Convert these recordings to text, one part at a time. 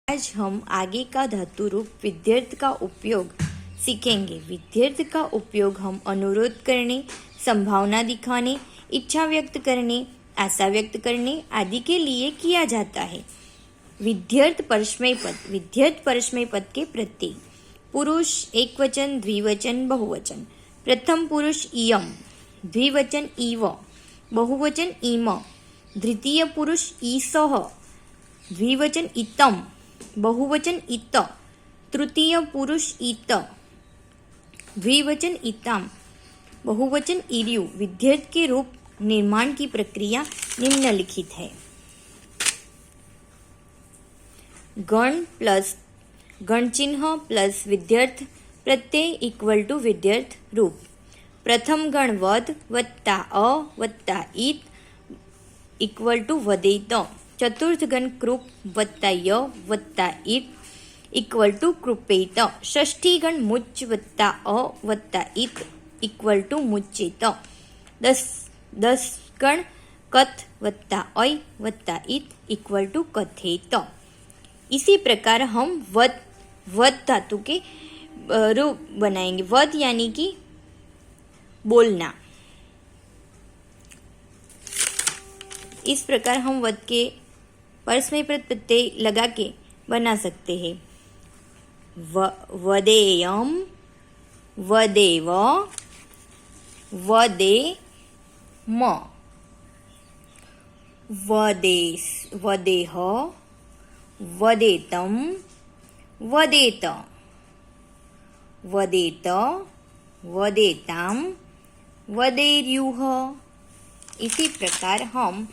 आज हम आगे का धातु रूप विद्यर्थ का उपयोग सीखेंगे। विद्यर्थ का उपयोग हम अनुरोध करने, संभावना दिखाने, इच्छा व्यक्त करने, आशा व्यक्त करने आदि के लिए किया जाता है। विद्यर्थ परस्मय पद। विद्यर्थ परस्मय पद के प्रत्यय पुरुष एकवचन, द्विवचन, बहुवचन। प्रथम पुरुष इयम, द्विवचन इव, बहुवचन इम। द्वितीय पुरुष ईसः, द्विवचन इतम, बहुवचन इत। तृतीय पुरुष इत, द्विवचन इताम, बहुवचन इर्यु। विद्यर्थ के रूप निर्माण की प्रक्रिया निम्नलिखित है। गण प्लस गण चिन्ह प्लस विद्यर्थ प्रत्यय इक्वल टू विद्यर्थ रूप। प्रथम गण वद वत्ता अ वत्ता इत इक्वल टू वदेत। चतुर्थ गण कृप वत्ता य वत्ता इट इक्वल टू कृपेत। षष्ठी गण मुच्च वत्ता अ वत्ता इत इक्वल टू मुच्चेत। दस गण कथ वत्ता ऐ वत्ता इत इक्वल टू कथेत। इसी प्रकार हम वद धातु के रूप बनाएंगे। वद यानी कि बोलना। इस प्रकार हम वद के परस्मय पद प्रत्यय लगा के बना सकते हैं। वदेयम, वदेव, वदेम, वदेह, वदेतम, वदेत, वदेत, वदेताम, वदेर्युः। इसी प्रकार हम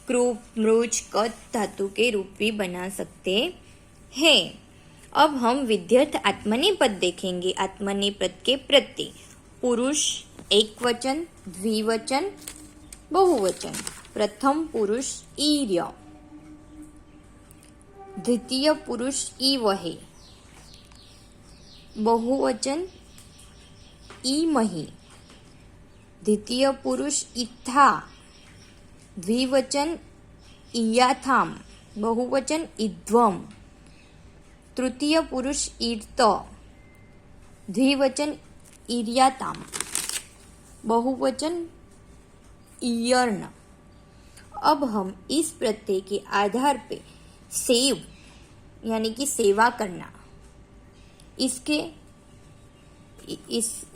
कृप, मृच, कथ धातु के रूप भी बना सकते हैं। अब हम विद्यर्थ आत्मनेपद देखेंगे। आत्मनेपद के प्रत्यय पुरुष एकवचन, द्विवचन, बहुवचन। प्रथम पुरुष ईर्य, द्वितीय पुरुष इवहे, बहुवचन इमहि। द्वितीय पुरुष इत्था, द्विवचन इयाथाम, बहुवचन इध्वम। तृतीय पुरुष ईर्त, द्विवचन इर्याताम, बहुवचन इयर्ण। अब हम इस प्रत्यय के आधार पे सेव यानी कि सेवा करना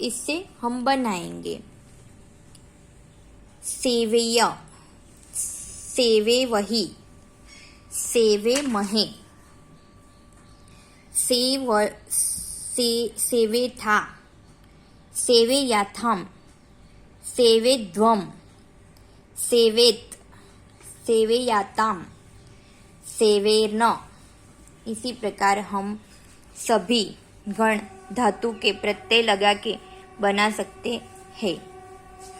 इससे हम बनाएंगे। सेवेय, सेवे वही, सेवे महे, सेवे था, सेवे याथाम, सेवे ध्वम, सेवेत, सेवे याताम, सेवेर्न। इसी प्रकार हम सभी गण धातु के प्रत्यय लगा के बना सकते हैं।